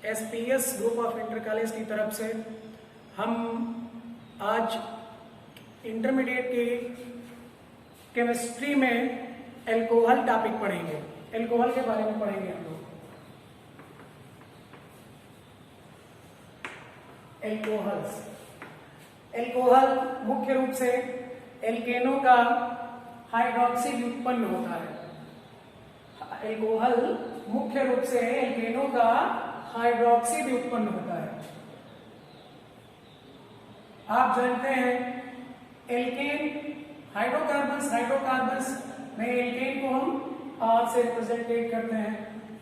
SPS group of inter college की तरफ से हम आज इंटरमीडिएट की केमिस्ट्री में एल्कोहल टॉपिक पढ़ेंगे। एल्कोहल के बारे में पढ़ेंगे हम लोग। एल्कोहल मुख्य रूप से एल्केनों का हाइड्रोक्सी व्युत्पन्न होता है। एल्कोहल मुख्य रूप से एल्केनों का हाइड्रोक्सी व्युत्पन्न होता है। आप जानते हैं एल्केन हाइड्रोकार्बन्स में एल्केन को हम R से रिप्रेजेंटेट करते हैं।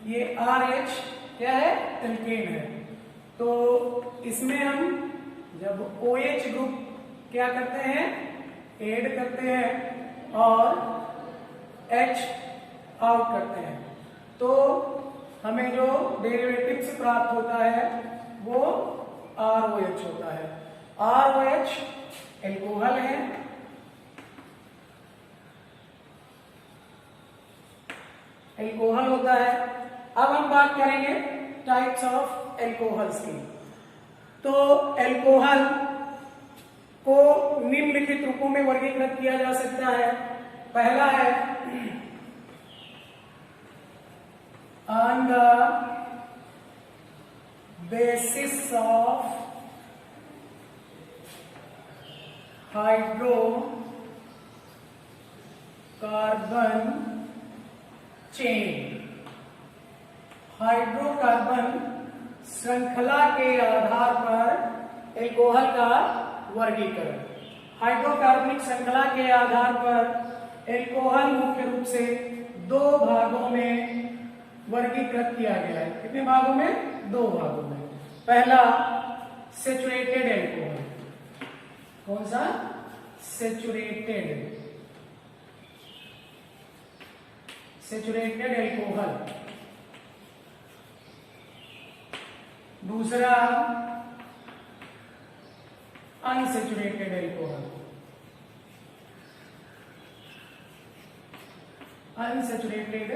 ये RH क्या है? एल्केन है। तो इसमें हम जब OH ग्रुप क्या करते हैं? ऐड करते हैं और H आउट करते हैं, तो हमें जो डेरिवेटिव्स प्राप्त होता है वो ROH होता है। ROH एल्कोहल है। एल्कोहल होता है। अब हम बात करेंगे टाइप्स ऑफ एल्कोहल्स की। तो एल्कोहल को निम्नलिखित रूपों में वर्गीकृत किया जा सकता है। पहला है on the basis of hydrocarbon chain। Hydrocarbon श्रृंखला के आधार पर एल्कोहल का वर्गीकरण। हाइड्रोकार्बनिक श्रृंखला के आधार पर एल्कोहल मुख्य रूप से दो भागों में वर्गीकृत किया गया है। कितने भागों में? दो भागों में। पहला सेचुरेटेड एल्कोहल। कौन सा? Saturated alcohol. दूसरा unsaturated alcohol. Unsaturated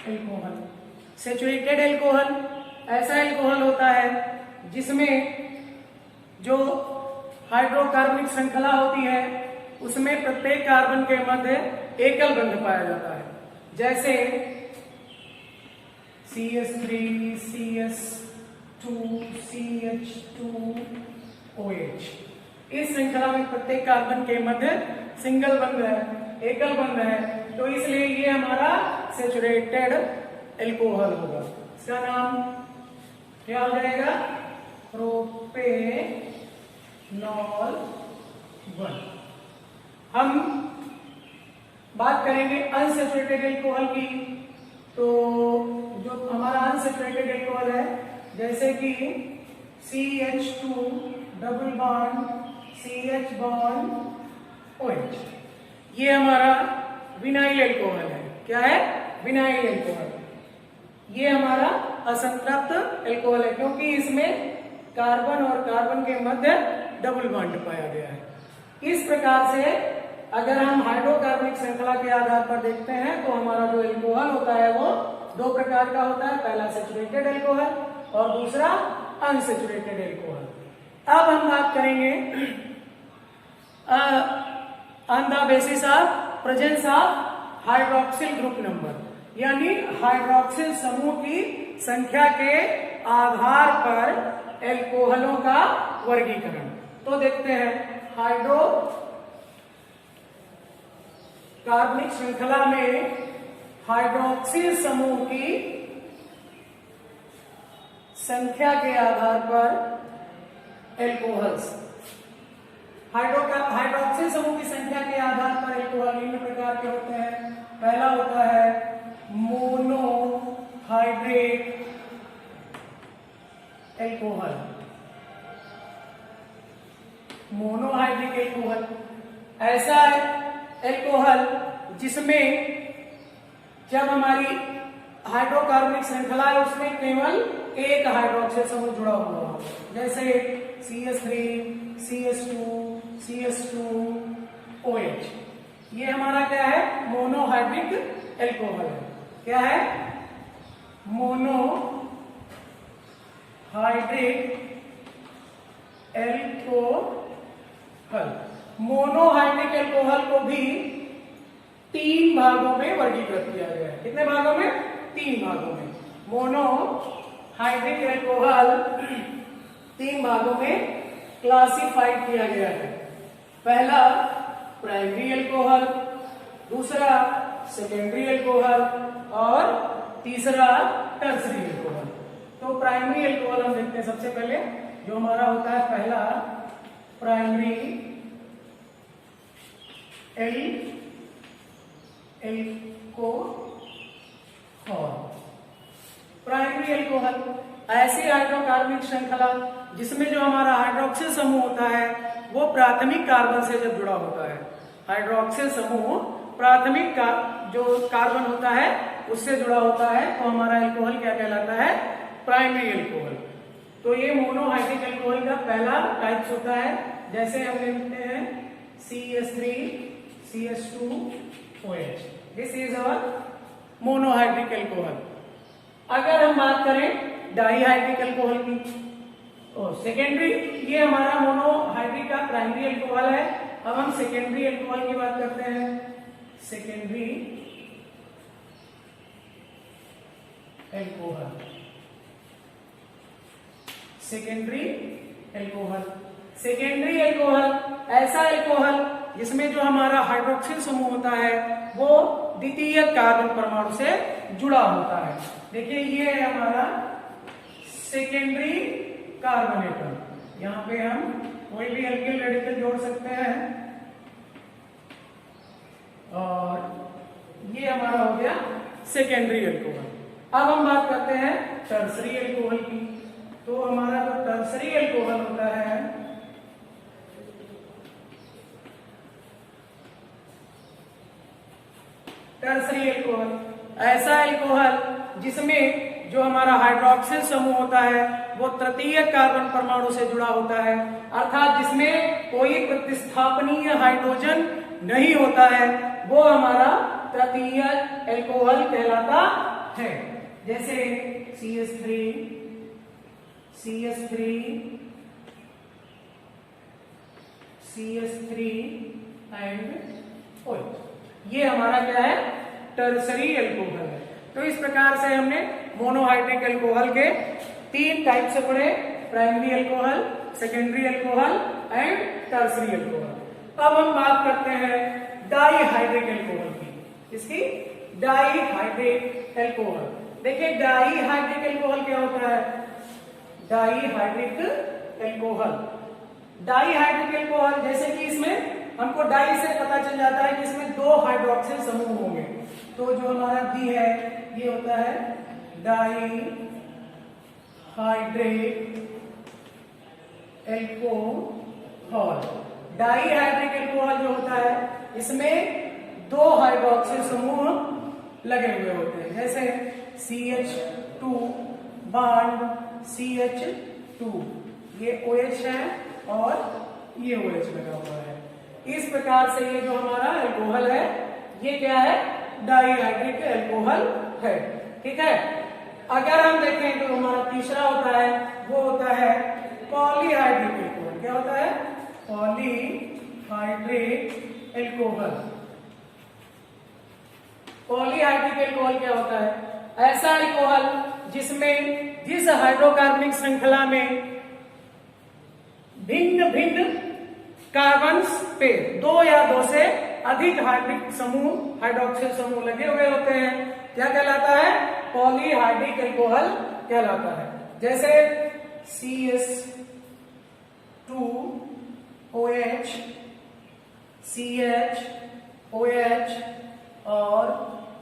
alcohol. Saturated alcohol ऐसा एल्कोहल होता है जिसमें जो हाइड्रोकार्बनिक श्रृंखला होती है उसमें प्रत्येक कार्बन के मध्य एकल बंध पाया जाता है। जैसे CH3 CH2 CH2OH। इस श्रृंखला में प्रत्येक कार्बन के मध्य सिंगल बंध है, एकल बंध है, तो इसलिए ये हमारा सेचुरेटेड एल्कोहल होगा। इसका नाम क्या हो जाएगा? प्रोपेनॉल 1। हम बात करेंगे अनसेचुरेटेड एल्कोहल की। तो जो हमारा अनसेचुरेटेड एल्कोहल है जैसे कि CH2 double bond CH bond OH, ये हमारा विनाइल एल्कोहल है। क्या है? Vinyl alcohol. ये हमारा असंतृप्त एल्कोहल है क्योंकि इसमें कार्बन और कार्बन के मध्य डबल बॉन्ड पाया गया है। इस प्रकार से अगर हम हाइड्रोकार्बनिक श्रृंखला के आधार पर देखते हैं तो हमारा जो एल्कोहल होता है वो दो प्रकार का होता है। पहला सेचुरेटेड एल्कोहल और दूसरा अनसेचुरेटेड एल्कोहल। अब हम बात करेंगे on the basis of presence of hydroxyl group number, यानी हाइड्रोक्सिल समूह की संख्या के आधार पर एल्कोहलों का वर्गीकरण। तो देखते हैं हाइड्रोकार्बनिक श्रृंखला में हाइड्रोक्सिल समूह की संख्या के आधार पर एल्कोहल्स। हाइड्रोक्सिल समूह की संख्या के आधार पर एल्कोहल निम्न प्रकार के होते हैं। पहला होता है मोनोहाइड्रेट एल्कोहल। मोनोहाइड्रिक एल्कोहल ऐसा एल्कोहल जिसमें जब हमारी हाइड्रोकार्बनिक श्रृंखला है उसमें केवल एक हाइड्रोक्सिल समूह जुड़ा हुआ हो। जैसे CH3 CH2 CH2OH। ये हमारा क्या है? मोनोहाइड्रिक एल्कोहल है। क्या है? Monohydric alcohol. मोनोहाइड्रिक एल्कोहल को भी 3 भागों में वर्गीकृत किया गया है। कितने भागों में? 3 भागों में। मोनोहाइड्रिक एल्कोहल 3 भागों में क्लासिफाइड किया गया है। पहला प्राइमरी एल्कोहल, दूसरा सेकेंडरी एल्कोहल और तीसरा टर्सरी एल्कोहल। तो प्राइमरी एल्कोहल हम देखते हैं सबसे पहले, जो हमारा होता है पहला प्राइमरी एल्कोहल। प्राइमरी एल्कोहल ऐसी हाइड्रोकार्बनिक श्रृंखला जिसमें जो हमारा हाइड्रोक्सिल समूह होता है वो प्राथमिक कार्बन से जब जुड़ा होता है। हाइड्रोक्सिल समूह प्राथमिक जो कार्बन होता है उससे जुड़ा होता है, तो हमारा एल्कोहल क्या कहलाता है? Primary alcohol. तो ये मोनोहाइड्रिक एल्कोहल का पहला टाइप्स होता है। जैसे हम लिखते हैं CH3CH2OH, this is our monohydric alcohol. अगर हम बात करें डाईहाइड्रिक एल्कोहल की, तो सेकेंडरी, ये हमारा मोनोहाइड्रिक का प्राइमरी एल्कोहल है। अब हम सेकेंडरी एल्कोहल की बात करते हैं। Secondary alcohol, secondary alcohol. Secondary alcohol ऐसा एल्कोहल जिसमें जो हमारा हाइड्रोक्सिल समूह होता है वो द्वितीय कार्बन परमाणु से जुड़ा होता है। देखिए ये है हमारा सेकेंडरी कार्बन एटम। यहां पे हम कोई भी एल्किल रेडिकल जोड़ सकते हैं और ये हमारा हो गया सेकेंडरी एल्कोहल। अब हम बात करते हैं टर्सरी एल्कोहल की। तो हमारा जो टर्सरी एल्कोहल होता है टर्सरी एल्कोहल ऐसा एल्कोहल जिसमें जो हमारा हाइड्रोक्सिल समूह होता है वो तृतीय कार्बन परमाणु से जुड़ा होता है, अर्थात जिसमें कोई प्रतिस्थापनीय हाइड्रोजन नहीं होता है, वो हमारा तृतीय एल्कोहल कहलाता है। जैसे CH3 एंड OH, ये हमारा क्या है? टर्सरी एल्कोहल है। तो इस प्रकार से हमने मोनोहाइड्रिक एल्कोहल के 3 टाइप से पढ़े, primary alcohol, secondary alcohol and tertiary alcohol. अब हम बात करते हैं डाईहाइड्रिक एल्कोहल की। इसकी डाईहाइड्रिक एल्कोहल। देखिए डाईहाइड्रिक एल्कोहल क्या होता है? डाईहाइड्रिक एल्कोहल, डाईहाइड्रिक एल्कोहल जैसे कि इसमें हमको डाई से पता चल जाता है कि इसमें 2 हाइड्रोक्सिल समूह होंगे। तो जो हमारा डी है ये होता है डाईहाइड्रिक एल्कोहल। डाईहाइड्रिक एल्कोहल जो होता है इसमें 2 हाइड्रोक्सिल समूह लगे हुए होते हैं। जैसे CH2 बॉन्ड CH2, ये OH है और ये OH लगा हुआ है। इस प्रकार से ये जो हमारा एल्कोहल है ये क्या है? डाईहाइड्रिक एल्कोहल है। ठीक है। अगर हम देखें तो हमारा तीसरा होता है वो होता है पॉलीहाइड्रिक एल्कोहल। क्या होता है? Polyhydric alcohol. पॉलीहाइड्रिक एल्कोहल क्या होता है? ऐसा एल्कोहल जिसमें जिस हाइड्रोकार्बनिक श्रृंखला में भिन्न भिन्न कार्बन्स पे 2 या 2 से अधिक हाइड्रोक्सिल समूह लगे हुए होते हैं, क्या कहलाता है? पॉलीहाइड्रिक एल्कोहल कहलाता है। जैसे CH2OH, CHOH और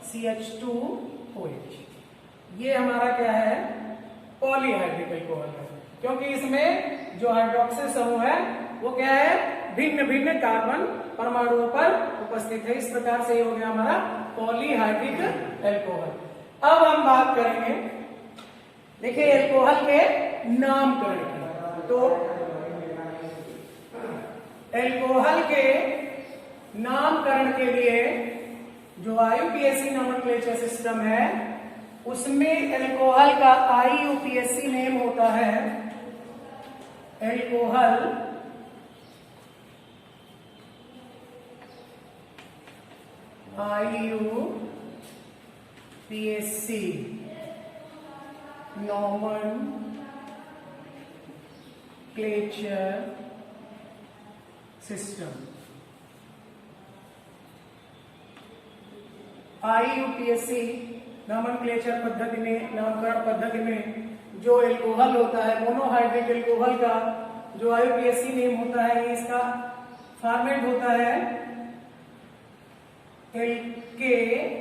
CH2OH, ये हमारा क्या है? पॉलीहाइड्रिक एल्कोहल है, क्योंकि इसमें जो हाइड्रोक्सिल समूह है वो क्या है? भिन्न भिन्न कार्बन परमाणुओं पर उपस्थित है। इस प्रकार से ये हो गया हमारा पॉलीहाइड्रिक एल्कोहल। अब हम बात करेंगे, देखिए एल्कोहल के नामकरण की। तो एल्कोहल के नामकरण के लिए जो IUPAC नोमेनक्लेचर सिस्टम है उसमें एल्कोहल का IUPAC नेम होता है alcohol IUPAC nomenclature system। IUPAC nomenclature पद्धति में, नामकरण पद्धति में जो एल्कोहल होता है, मोनोहाइड्रिक एल्कोहल का जो IUPAC नेम होता है, इसका फॉर्मेट होता है एल्केनॉल।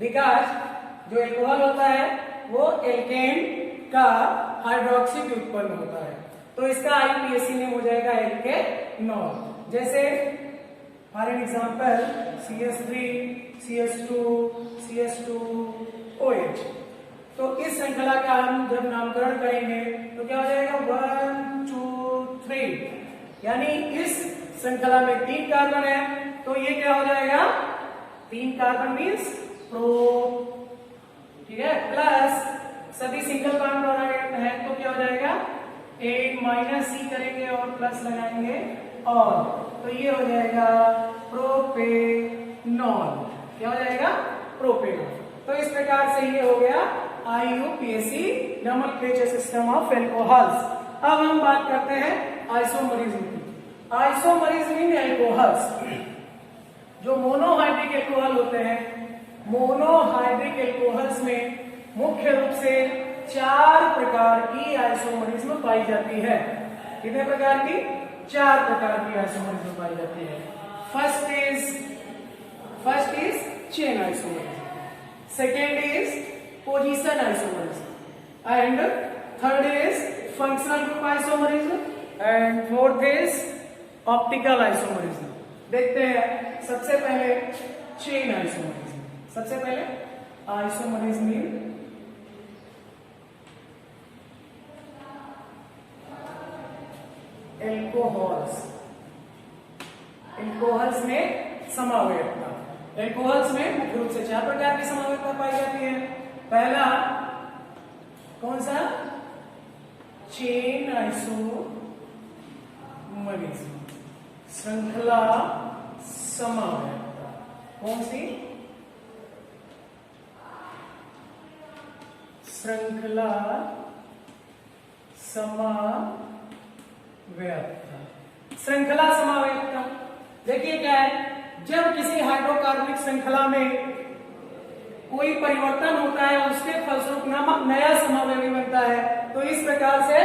बिकॉज जो एल्कोहल होता है वो एल्केन का हाइड्रोक्सी उत्पन्न होता है, तो इसका IUPAC नेम हो जाएगा एल्केनॉल। जैसे for an example CH3 CH2 CH2OH। तो इस श्रृंखला का हम जब नामकरण करेंगे तो क्या हो जाएगा 1 2 3, यानी इस श्रृंखला में 3 कार्बन है, तो ये क्या हो जाएगा 3 कार्बन मीन्स प्रो, ठीक है, प्लस सभी सिंगल बॉन्ड है तो क्या हो जाएगा एक -C करेंगे और प्लस लगाएंगे और, तो ये हो जाएगा प्रोपेनॉल। क्या हो जाएगा प्रोपेनॉल। तो इस प्रकार से ये हो गया IUPAC nomenclature system of alcohols. अब हम बात करते हैं आइसोमरिज्म की। आइसोमरिज्म इन एल्कोहल्स, जो मोनोहाइड्रिक एल्कोहल होते हैं, मोनोहाइड्रिक एल्कोहल्स में मुख्य रूप से 4 प्रकार की आइसोमरिज्म पाई जाती है। कितने प्रकार की? 4 प्रकार की आइसोमरिज्म पाई जाती है। First is chain isomerism, second is position isomerism, and third is functional group isomerism, and fourth is optical isomerism. देखते हैं सबसे पहले चेन आइसोमरिज्म। सबसे पहले आइसोमरिज्म इन एल्कोहल्स। एल्कोहल्स में समावयवता, एल्कोहल्स में मुख्य रूप से 4 प्रकार की समावयवता पाई जाती है। पहला कौन सा? चेन आइसोमरिज्म, श्रृंखला समावयवता। कौन सी? श्रृंखला समावयवता। श्रृंखला समावयवता देखिए क्या है, जब किसी हाइड्रोकार्बनिक श्रृंखला में कोई परिवर्तन होता है उसके फलस्वरूप नया समावयवी बनता है, तो इस प्रकार से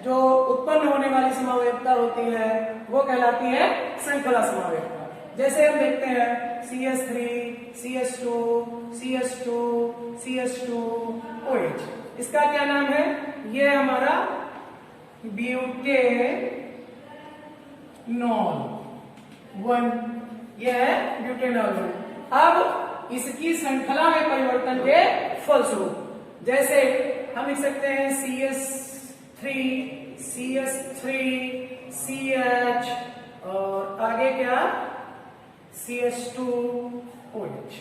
जो उत्पन्न होने वाली समावयवता होती है वो कहलाती है श्रृंखला समावयवता। जैसे हम देखते हैं CH3 CH2 CH2 CH2OH, इसका क्या नाम है? ये हमारा ब्यूटेनॉल 1, यह है ब्यूटेनॉल 1। अब इसकी श्रृंखला में परिवर्तन के फलस्वरूप जैसे हम लिख सकते हैं CH3 CH3 CH और आगे क्या CH2OH,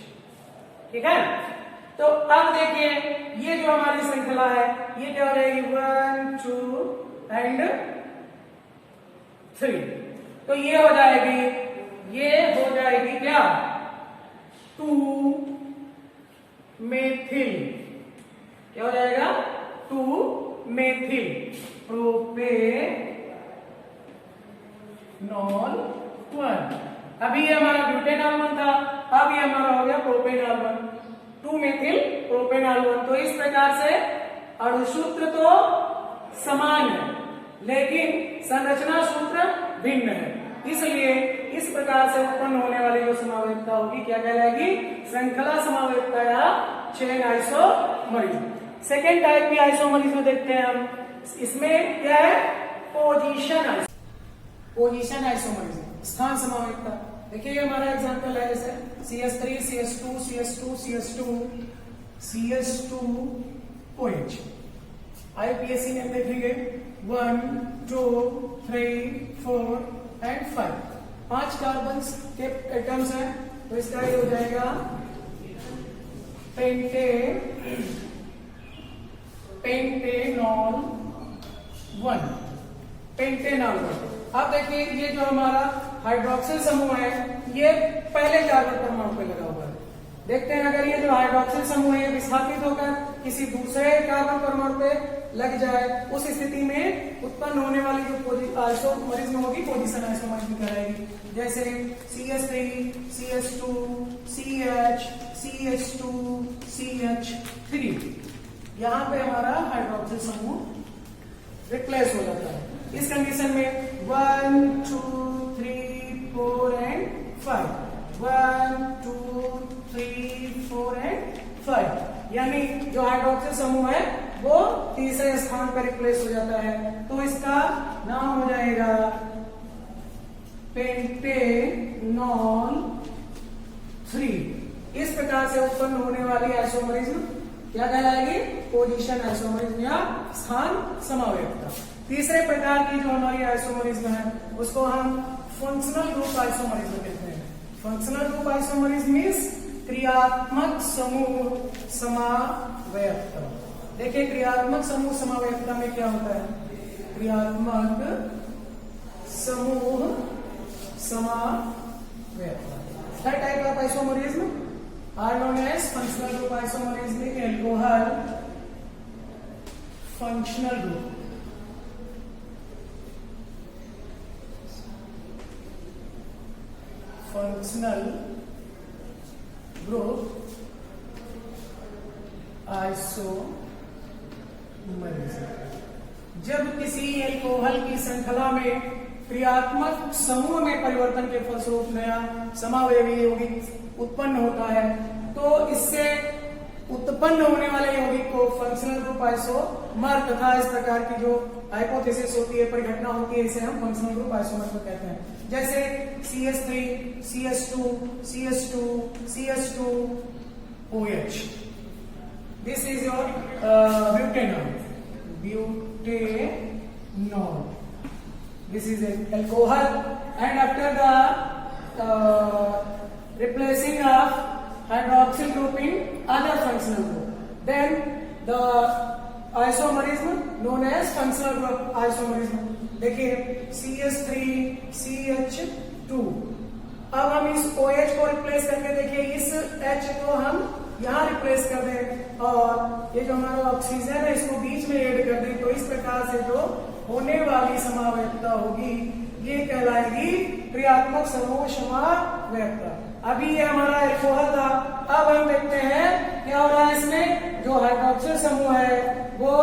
ठीक है। तो अब देखिए ये जो हमारी श्रृंखला है ये क्या हो जाएगी 1 2 एंड 3, तो ये हो जाएगी क्या 2 मेथिल। क्या हो जाएगा 2 मेथिल प्रोपेनॉल 1। अभी ये हमारा ब्यूटेनॉल 1 था, अब ये हमारा हो गया प्रोपेनॉल 1, 2 मेथिल प्रोपेनॉल 1। तो इस प्रकार से अणुसूत्र तो समान है लेकिन संरचना सूत्र भिन्न है, इसलिए इस प्रकार से उत्पन्न होने वाली जो समावयवता होगी क्या कहलाएगी? श्रृंखला समावयवता या चेन आइसोमरिज्म। सेकेंड टाइप की आइसोमरिज्म देखते हैं हम, इसमें क्या है? पोजीशन आइसोमरिज्म, स्थान समावयवता। देखिए ये हमारा एग्जांपल है, जैसे CH3 CH2 CH2 CH2 CH2OH। IUPAC name देखेंगे 1 2 3 4 एंड 5, 5 कार्बन के एटम्स हैं, तो इसका ये हो जाएगा पेंटेनॉल 1, पेंटेनॉल 1। अब देखिए ये जो हमारा हाइड्रोक्सिल समूह है ये पहले कार्बन परमाणु पे लगा हुआ है। देखते हैं अगर ये जो हाइड्रोक्सिल समूह है ये विस्थापित होकर किसी दूसरे कार्बन परमाणु पे लग जाए, उस स्थिति में उत्पन्न होने वाली जो आइसोमरिज्म होगी पोजीशन आइसोमरिज्म कहलाएगी। जैसे CH3, CH2, CH, CH2, CH3, यहाँ पे हमारा हाइड्रोक्सिल समूह रिप्लेस हो जाता है। इस कंडीशन में 1, 2, 3, 4 एंड 5, 1, 2, 3, 4 एंड 5, यानी जो हाइड्रोक्सिल समूह है वो तीसरे स्थान पर रिप्लेस हो जाता है। तो इसका नाम हो जाएगा पेंटेनॉल 3। इस प्रकार से उत्पन्न होने वाली आइसोमरिज्म क्या कहलाएगी? पोजीशन आइसोमरिज्म या स्थान समावेशिता। तीसरे प्रकार की जो हमारी आइसोमरिज्म है उसको हम फंक्शनल ग्रुप आइसोमरिज्म कहते हैं। फंक्शनल ग्रुप आइसोमरिज्म मींस क्रियात्मक समूह समावेशिता। देखिए क्रियात्मक समूह समावेशिता में क्या होता है? क्रियात्मक समूह समावेशिता। Third type of isomerism are known as functional group isomerism. Alcohol functional group, functional group isomerism. जब किसी एल्कोहल की श्रृंखला में क्रियात्मक समूह में परिवर्तन के फलस्वरूप नया समावयवी यौगिक उत्पन्न होता है तो इससे उत्पन्न होने वाले यौगिक को फंक्शनल ग्रुप आइसोमर तथा इस प्रकार की जो हाइपोथेसिस होती है, परिघटना होती है, इसे हम फंक्शनल ग्रुप आइसोमर को कहते हैं। जैसे CH3, CH2, CH2, CH2, OH। This is your butanol. Butanol. This is an alcohol, and after the replacing of hydroxyl group in other functional group, then the isomerism known as functional group isomerism। देखिए CH3, CH2, अब हम इस OH को replace करके देखिए इस H को हम यहाँ रिप्लेस कर दें और ये जो हमारा ऑक्सीजन है इसको बीच में ऐड कर दें, तो इस प्रकार से जो होने वाली समावेशिता होगी ये कहलाएगी क्रियात्मक समूह समावेशिता। अभी ये हमारा एल्कोहल था, अब हम देखते हैं क्या हो रहा है इसमें। जो हाइड्रोक्सिल समूह है वो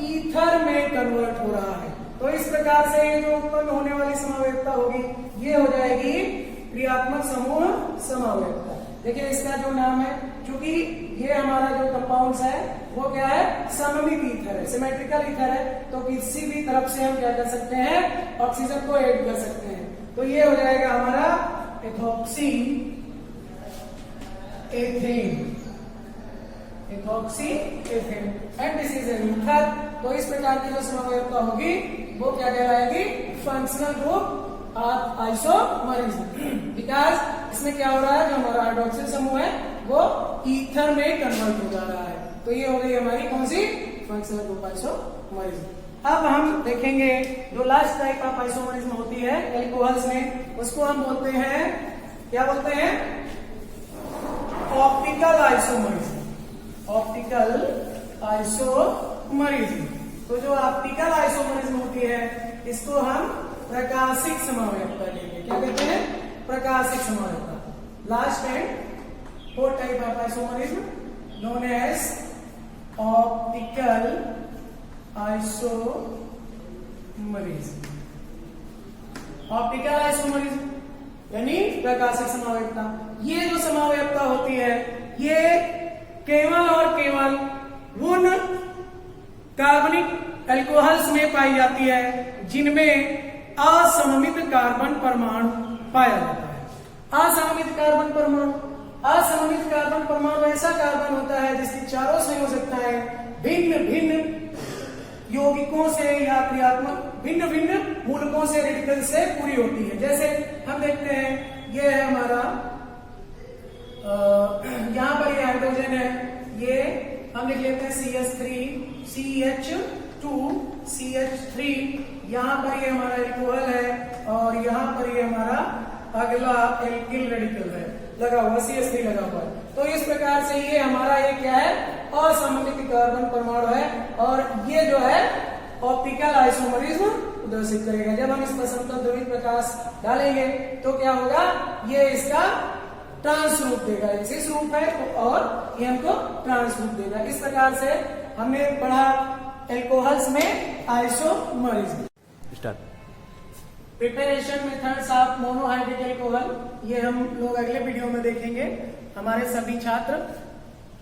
ईथर में कन्वर्ट हो रहा है, तो इस प्रकार से जो उत्पन्न होने वाली समावेशिता होगी ये हो जाएगी क्रियात्मक समूह समावेशिता। देखिए इसका जो नाम है, क्योंकि ये हमारा जो कंपाउंड्स है वो क्या है? सममित ईथर है, सिमेट्रिकल ईथर है, तो किसी भी तरफ से हम क्या कर सकते हैं? ऑक्सीजन को ऐड कर सकते हैं। तो ये हो जाएगा हमारा ethoxy ethane, ethoxy ethane, and this is an ether. तो इस प्रकार की जो समावेशिता होगी वो क्या कहलाएगी? Functional group isomerism. बिकॉज इसमें क्या हो रहा है, जो हमारा हाइड्रोक्सिल समूह है वो ईथर में कन्वर्ट हो जा रहा है। तो ये हो गई हमारी कौन सी? Functional group isomerism. अब हम देखेंगे जो लास्ट टाइप ऑफ आइसोमरिज्म होती है एल्कोहल्स में, उसको हम बोलते हैं, क्या बोलते हैं? Optical isomerism. Optical isomerism. तो जो ऑप्टिकल आइसोमरिज्म होती है इसको हम प्रकाशिक समावेशिता लेंगे। क्या कहते हैं? प्रकाशिक समावेशिता। Last and fourth type of isomerism known as optical isomerism. Optical isomerism यानी प्रकाशिक समावेशिता। ये जो समावेशिता होती है ये केवल और केवल उन कार्बनिक एल्कोहल्स में पाई जाती है जिनमें असममित कार्बन परमाणु पाया जाता है। असममित कार्बन परमाणु, असममित कार्बन परमाणु ऐसा कार्बन होता है जिसकी चारों संयोजकताएं भिन्न भिन्न यौगिकों से या क्रियात्मक भिन्न भिन्न मूलकों से रेडिकल से पूरी होती है। जैसे हम देखते हैं ये है हमारा यहाँ पर ये हाइड्रोजन है, ये हम लिख लेते हैं CH3 यहाँ पर ये हमारा एल्कोहल है और यहाँ पर ये हमारा अगला एल्किल रेडिकल है लगा हुआ, CH3 लगा हुआ है। तो इस प्रकार से ये हमारा ये क्या है, असममित कार्बन परमाणु है और ये जो है ऑप्टिकल आइसोमरिज्म प्रदर्शित करेगा। जब हम इस पर समतल ध्रुवित प्रकाश डालेंगे तो क्या होगा, ये इसका ट्रांस रूप देगा, इस रूप है और ये हमको ट्रांस रूप देगा। इस प्रकार से हमने पढ़ा एल्कोहल्स में isomerism. Preparation methods of monohydric alcohol, ये हम लोग अगले वीडियो में देखेंगे। हमारे सभी छात्र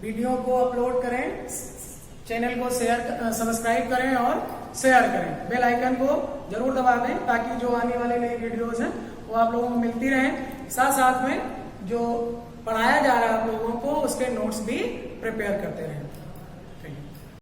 वीडियो को अपलोड करें, चैनल को सब्सक्राइब करें और शेयर करें, बेल आइकन को जरूर दबा दें ताकि जो आने वाले नए वीडियोस हैं वो आप लोगों को मिलती रहें। साथ साथ में जो पढ़ाया जा रहा है आप लोगों को उसके नोट्स भी प्रिपेयर करते रहें।